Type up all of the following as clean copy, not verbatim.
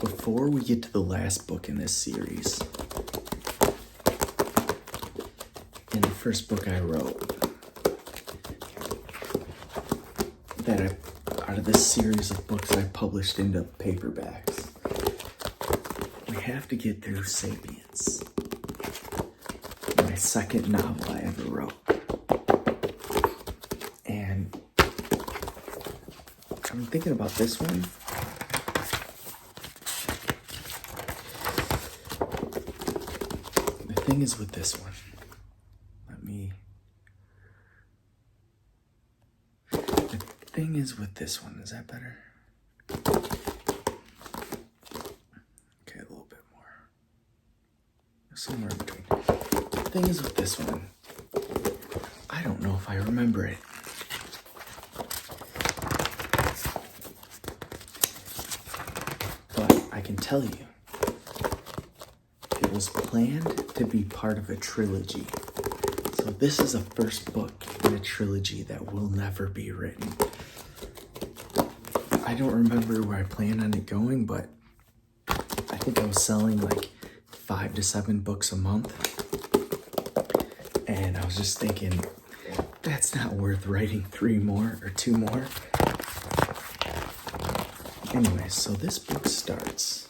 before we get to the last book in this series, in the first book I wrote, out of this series of books I published into paperbacks, we have to get through Sapience, my second novel I ever wrote. And I'm thinking about this one. The thing is with this one, is that better? Okay, a little bit more. Somewhere in between. The thing is with this one, I don't know if I remember it. But I can tell you, it was planned to be part of a trilogy. So this is the first book in a trilogy that will never be written. I don't remember where I planned on it going, but I think I was selling like 5 to 7 books a month. And I was just thinking, that's not worth writing 3 more or 2 more. Anyway, so this book starts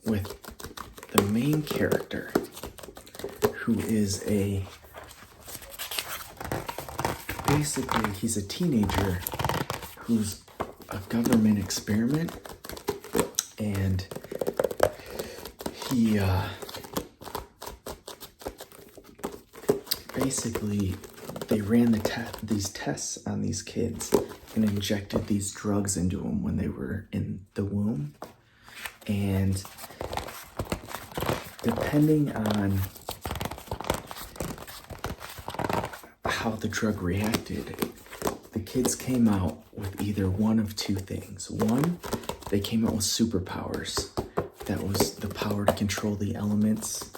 with the main character, who is basically he's a teenager who's a government experiment, and he basically they ran these tests on these kids and injected these drugs into them when they were in the womb, and depending on how the drug reacted, the kids came out with either one of 2 things. One, they came out with superpowers. That was the power to control the elements.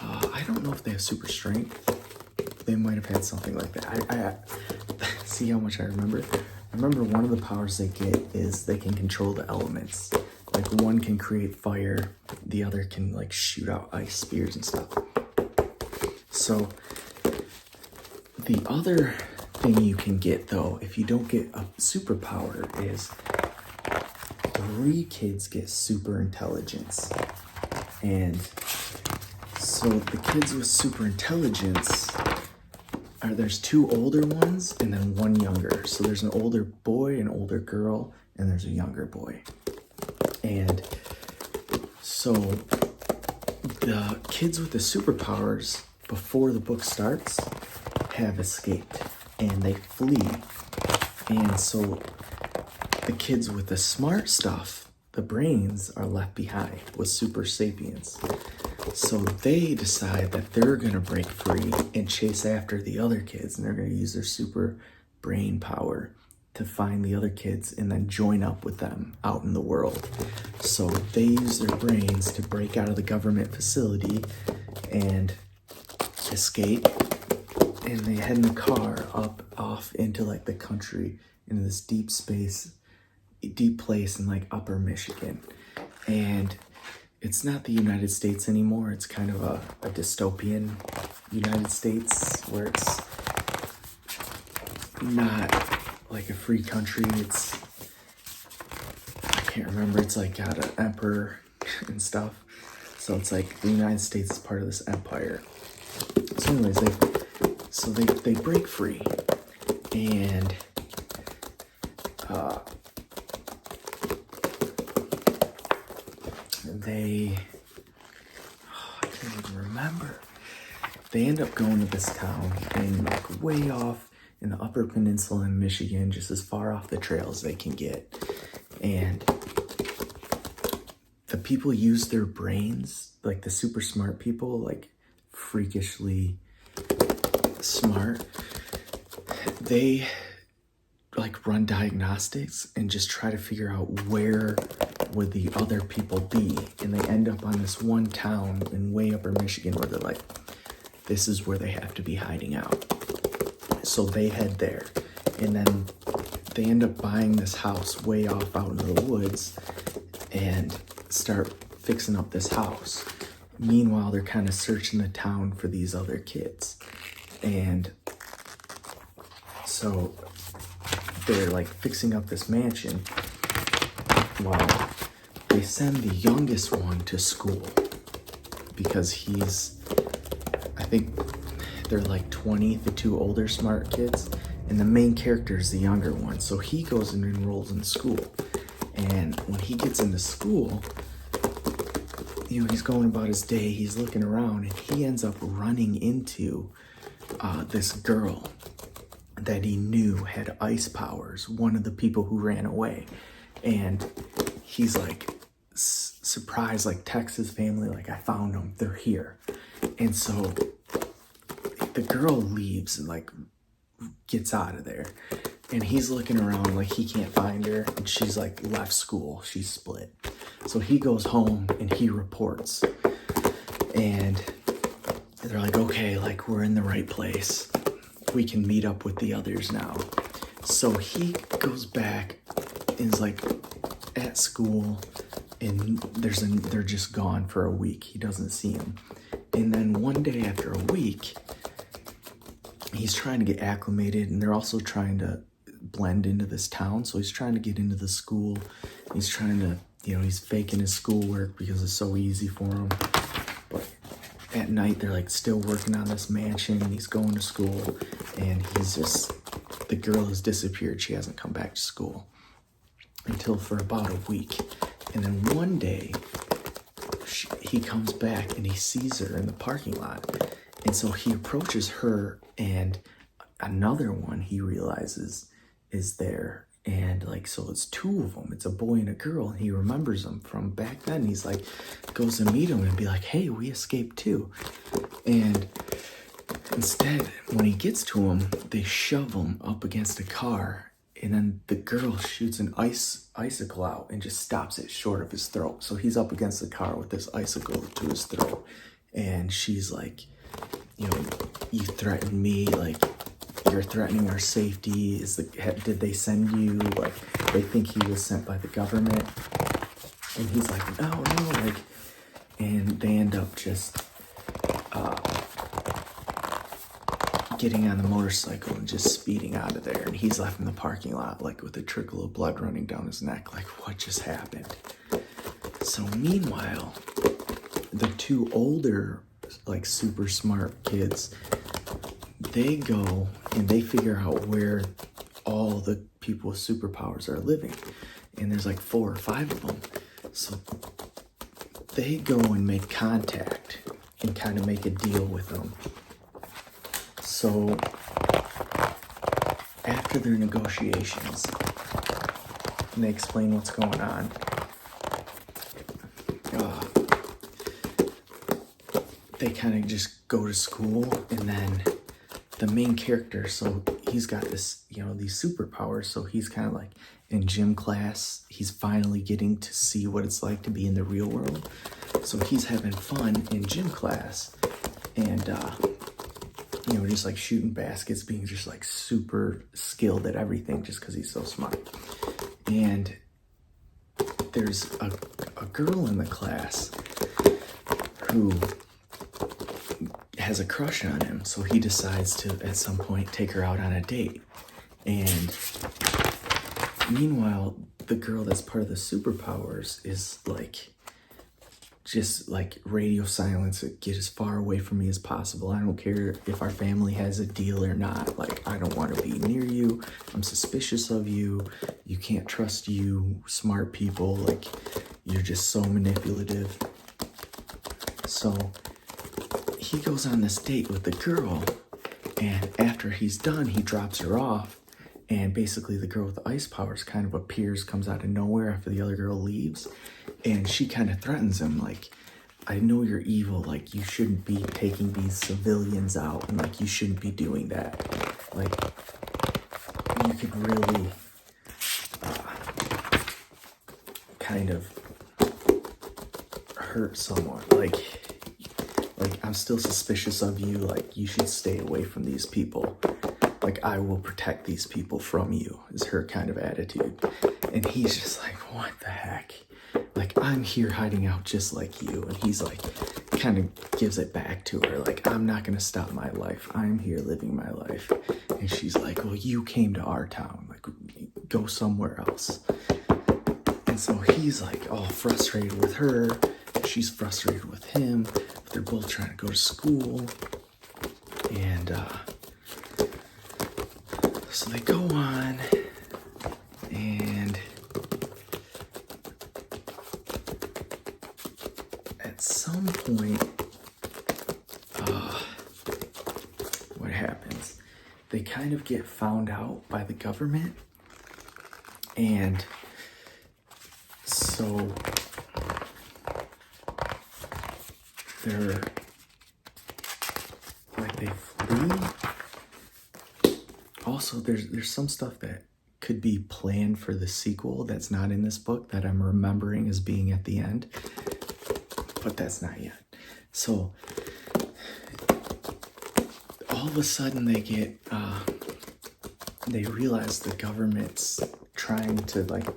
I don't know if they have super strength. They might have had something like that. I see how much I remember. I remember one of the powers they get is they can control the elements. Like one can create fire, the other can like shoot out ice spears and stuff. So the other thing you can get, though, if you don't get a superpower, is 3 kids get super intelligence. And so the kids with super intelligence there's 2 older ones and then 1 younger. So there's an older boy, an older girl, and there's a younger boy. And so the kids with the superpowers, before the book starts, have escaped and they flee. And so the kids with the smart stuff, the brains, are left behind with super sapiens. So they decide that they're gonna break free and chase after the other kids, and they're gonna use their super brain power to find the other kids and then join up with them out in the world. So they use their brains to break out of the government facility and escape, and they head in a car off into like the country, into this deep place in like upper Michigan. And it's not the United States anymore. It's kind of a dystopian United States where it's not like a free country. I can't remember, it's like got an emperor and stuff. So it's like the United States is part of this empire. So anyways, they break free, and I can't even remember. They end up going to this town and like way off in the Upper Peninsula in Michigan, just as far off the trail as they can get. And the people use their brains, like the super smart people, like freakishly smart. They like run diagnostics and just try to figure out where would the other people be. And they end up on this one town in way upper Michigan where they're like, this is where they have to be hiding out. So they head there, and then they end up buying this house way off out in the woods, and start fixing up this house. Meanwhile, they're kind of searching the town for these other kids. And so they're like fixing up this mansion. Well, they send the youngest one to school because I think they're like 20, the two older smart kids, and the main character is the younger one. So he goes and enrolls in school. And when he gets into school, he's going about his day, he's looking around, and he ends up running into this girl that he knew had ice powers, one of the people who ran away. And he's like surprised, like texts his family, like, I found them, they're here. And so the girl leaves and like gets out of there, and he's looking around like he can't find her, and she's like left school, she's split. So he goes home and he reports, and they're like, okay, like we're in the right place, we can meet up with the others now. So he goes back and is like at school, and they're just gone for a week. He doesn't see them. And then one day after a week, he's trying to get acclimated, and they're also trying to blend into this town. So he's trying to get into the school. He's trying to, he's faking his schoolwork because it's so easy for him. But at night, they're like still working on this mansion, and he's going to school, and the girl has disappeared. She hasn't come back to school until for about a week. And then one day, he comes back and he sees her in the parking lot. And so he approaches her, and another one he realizes is there. And like, so it's two of them. It's a boy and a girl. And he remembers them from back then. He's like, goes to meet him and be like, hey, we escaped too. And instead, when he gets to him, they shove him up against a car. And then the girl shoots an icicle out and just stops it short of his throat. So he's up against the car with this icicle to his throat. And she's like, you threatened me, like, you're threatening our safety. Did they send you? Like, they think he was sent by the government. And he's like, no, like, and they end up just getting on the motorcycle and just speeding out of there. And he's left in the parking lot, like, with a trickle of blood running down his neck. Like, what just happened? So meanwhile, the two older, like, super smart kids, they go and they figure out where all the people with superpowers are living. And there's like 4 or 5 of them. So they go and make contact and kind of make a deal with them. So after their negotiations, and they explain what's going on, they kind of just go to school. And then the main character, so he's got this, these superpowers. So he's kind of like in gym class. He's finally getting to see what it's like to be in the real world. So he's having fun in gym class, and just like shooting baskets, being just like super skilled at everything just because he's so smart. And there's a girl in the class who has a crush on him, so he decides to at some point take her out on a date. And meanwhile, the girl that's part of the superpowers is like, just like radio silence, get as far away from me as possible. I don't care if our family has a deal or not. Like, I don't want to be near you. I'm suspicious of you. You can't trust you smart people. Like, you're just so manipulative. So he goes on this date with the girl, and after he's done, he drops her off, and basically the girl with the ice powers kind of appears, comes out of nowhere after the other girl leaves, and she kind of threatens him, like, I know you're evil, like, you shouldn't be taking these civilians out, and like, you shouldn't be doing that. Like, you could really kind of hurt someone. Like I'm still suspicious of you. Like, you should stay away from these people. Like, I will protect these people from you, is her kind of attitude. And he's just like, what the heck? Like, I'm here hiding out just like you. And he's like, kind of gives it back to her, like, I'm not gonna stop my life. I'm here living my life. And she's like, well, you came to our town, like, go somewhere else. And so he's like all frustrated with her. She's frustrated with him. They're both trying to go to school. And so they go on, and at some point, what happens? They kind of get found out by the government, and so they're like, they flee. Also, there's some stuff that could be planned for the sequel that's not in this book that I'm remembering as being at the end, but that's not yet. So all of a sudden they get, they realize the government's trying to like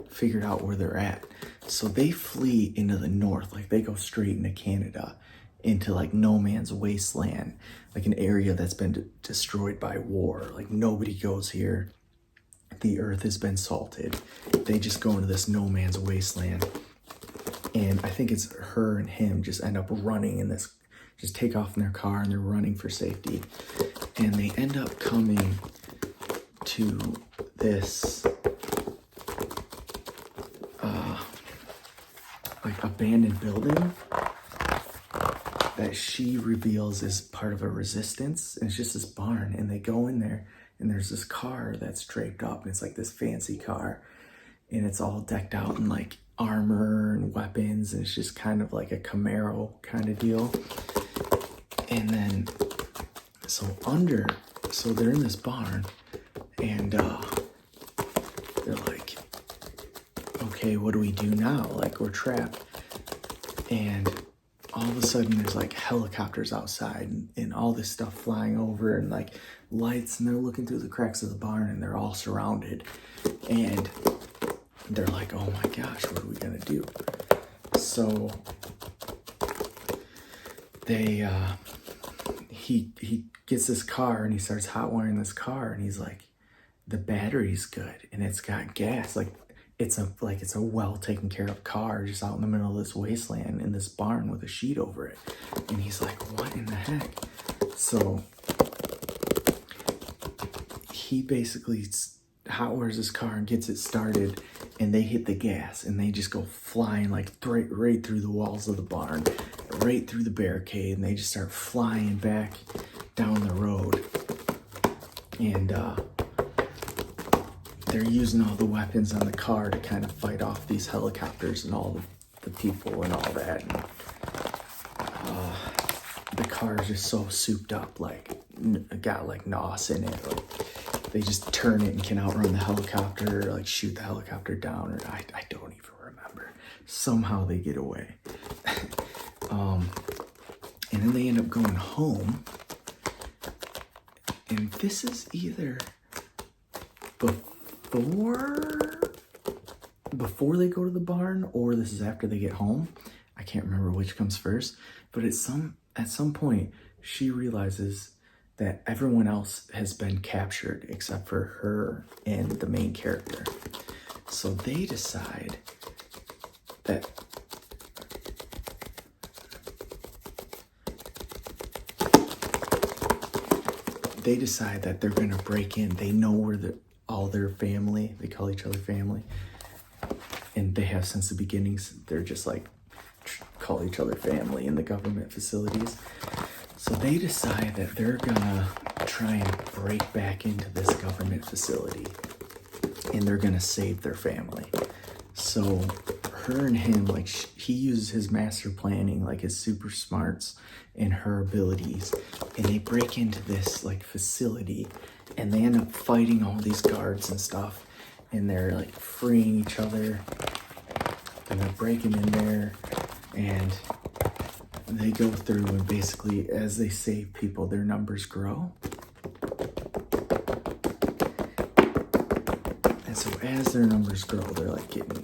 figure out where they're at. So they flee into the north, like they go straight into Canada, into like no man's wasteland, like an area that's been destroyed by war. Like nobody goes here. The earth has been salted. They just go into this no man's wasteland. And I think it's her and him just end up running in this, just take off in their car and they're running for safety. And they end up coming to this like abandoned building that she reveals is part of a resistance. And it's just this barn, and they go in there and there's this car that's draped up, and it's like this fancy car, and it's all decked out in like armor and weapons, and it's just kind of like a Camaro kind of deal. And then so they're in this barn, and they're like, okay, what do we do now? Like, we're trapped. And all of a sudden there's like helicopters outside, and all this stuff flying over, and like lights, and they're looking through the cracks of the barn, and they're all surrounded. And they're like, oh my gosh, what are we gonna do? So they he gets this car, and he starts hot wiring this car, and he's like, the battery's good and it's got gas. Like it's a well taken care of car just out in the middle of this wasteland in this barn with a sheet over it. And he's like, what in the heck? So he basically hot wires his car and gets it started, and they hit the gas, and they just go flying like right through the walls of the barn, right through the barricade, and they just start flying back down the road. And they're using all the weapons on the car to kind of fight off these helicopters and all the people and all that. And, the car is just so souped up, like got like NOS in it. Like they just turn it and can outrun the helicopter, or like shoot the helicopter down, or I don't even remember. Somehow they get away. And then they end up going home. And this is either before they go to the barn, or this is after they get home. I can't remember which comes first, but at some point she realizes that everyone else has been captured except for her and the main character. So they decide that they're gonna break in. They know where all their family, they call each other family, and they have since the beginnings. They're just like call each other family in the government facilities. So they decide that they're gonna try and break back into this government facility, and they're gonna save their family. So her and him, like he uses his master planning, like his super smarts and her abilities, and they break into this like facility, and they end up fighting all these guards and stuff, and they're like freeing each other, and they're breaking in there, and they go through, and basically as they save people, their numbers grow. And so as their numbers grow, they're like getting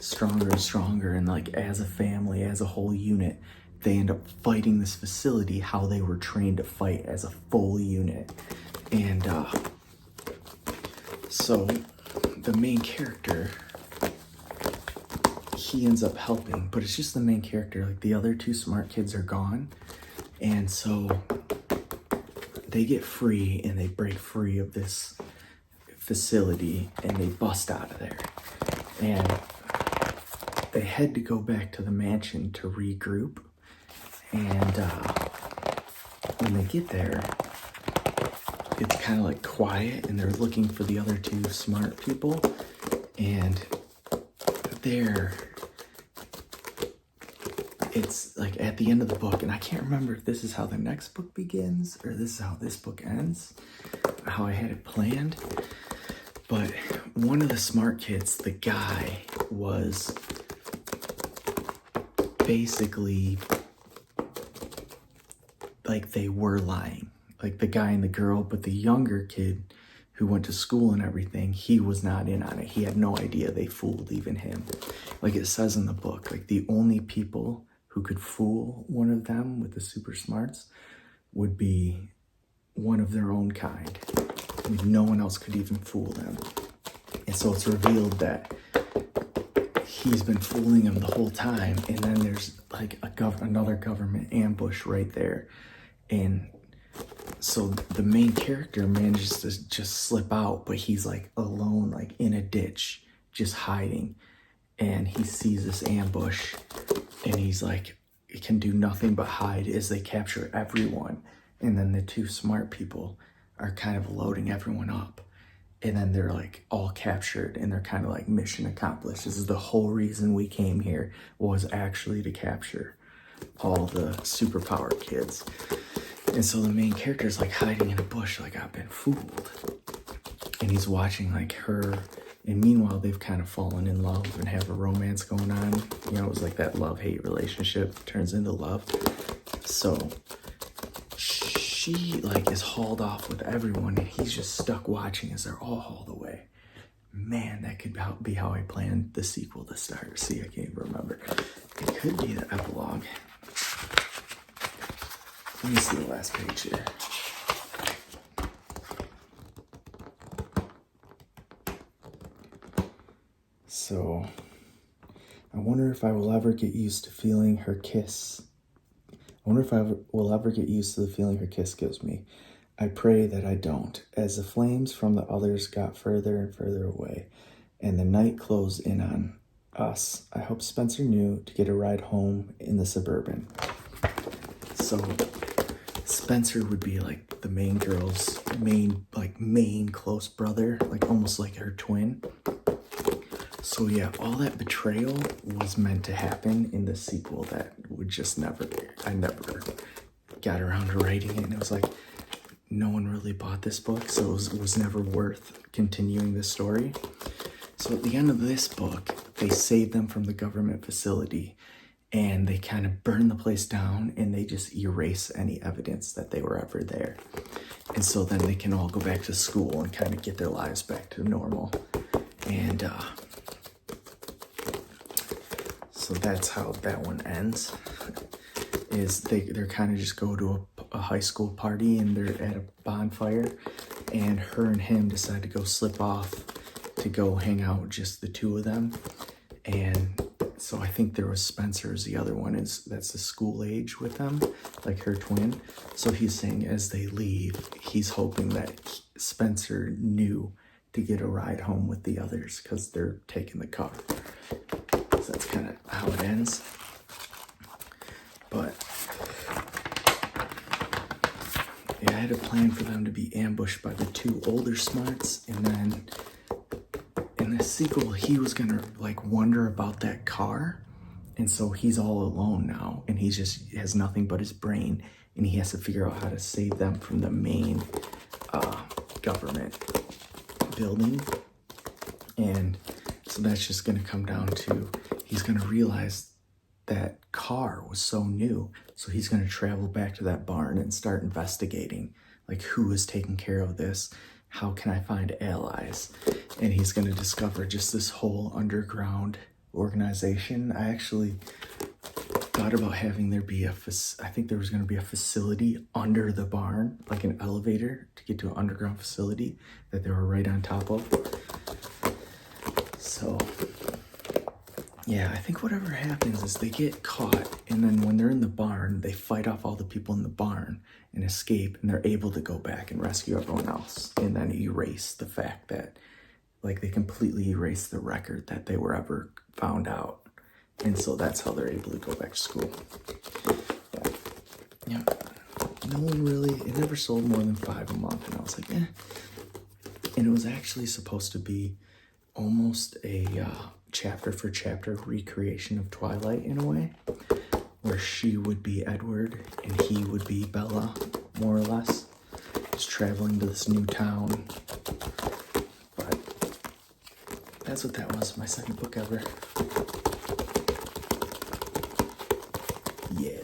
stronger and stronger, and like as a family, as a whole unit, they end up fighting this facility how they were trained to fight as a full unit. And so the main character, he ends up helping, but it's just the main character. Like the other two smart kids are gone, and so they get free and they break free of this facility and they bust out of there, and they head to go back to the mansion to regroup. And when they get there, it's kind of like quiet, and they're looking for the other two smart people, and it's like at the end of the book, and I can't remember if this is how the next book begins or this is how this book ends, how I had it planned. But one of the smart kids, the guy, was basically like they were lying, like the guy and the girl, but the younger kid who went to school and everything, he was not in on it. He had no idea they fooled even him. Like it says in the book, like the only people who could fool one of them with the super smarts would be one of their own kind. Like no one else could even fool them. And so it's revealed that he's been fooling them the whole time. And then there's like another government ambush right there. And so the main character manages to just slip out, but he's like alone, like in a ditch, just hiding. And he sees this ambush, and he's like, he can do nothing but hide as they capture everyone. And then the two smart people are kind of loading everyone up. And then they're like all captured, and they're kind of like mission accomplished. This is the whole reason we came here, was actually to capture all the superpowered kids. And so the main character is like hiding in a bush, like I've been fooled. And he's watching like her. And meanwhile, they've kind of fallen in love and have a romance going on. You know, it was like that love-hate relationship turns into love. So she like is hauled off with everyone, and he's just stuck watching as they're all hauled away. Man, that could be how I planned the sequel to start. See, I can't even remember. It could be the epilogue. Let me see the last page here. So, I wonder if I will ever get used to feeling her kiss. I wonder if I will ever get used to the feeling her kiss gives me. I pray that I don't. As the flames from the others got further and further away, and the night closed in on us, I hope Spencer knew to get a ride home in the Suburban. So, Spencer would be like the main girl's main close brother, like almost like her twin. So yeah, all that betrayal was meant to happen in the sequel that would just I never got around to writing it. And it was like, no one really bought this book, so it was never worth continuing this story. So at the end of this book, they saved them from the government facility, and they kind of burn the place down, and they just erase any evidence that they were ever there. And so then they can all go back to school and kind of get their lives back to normal. And so that's how that one ends. Is they're kind of just go to a high school party, and they're at a bonfire, and her and him decide to go slip off to go hang out with just the two of them. And so I think there was Spencer's the other one, that's the school age with them, like her twin. So he's saying as they leave, he's hoping that Spencer knew to get a ride home with the others because they're taking the car. So that's kind of how it ends. But yeah, I had a plan for them to be ambushed by the two older smarts, and then in the sequel, he was gonna like wonder about that car, and so he's all alone now, and he just has nothing but his brain, and he has to figure out how to save them from the main government building. And so that's just gonna come down to, he's gonna realize that car was so new, so he's gonna travel back to that barn and start investigating, like who is taking care of this, how can I find allies? And he's gonna discover just this whole underground organization. I actually thought about having there be I think there was going to be a facility under the barn, like an elevator to get to an underground facility that they were right on top of. So yeah, I think whatever happens is they get caught, and then when they're in the barn, they fight off all the people in the barn and escape, and they're able to go back and rescue everyone else, and then erase the fact that, like, they completely erase the record that they were ever found out. And so that's how they're able to go back to school. Yeah. No one really, it never sold more than 5 a month. And I was like, eh. And it was actually supposed to be almost a chapter for chapter recreation of Twilight in a way, where she would be Edward and he would be Bella, more or less, just traveling to this new town. But that's what that was, my second book ever. Yeah.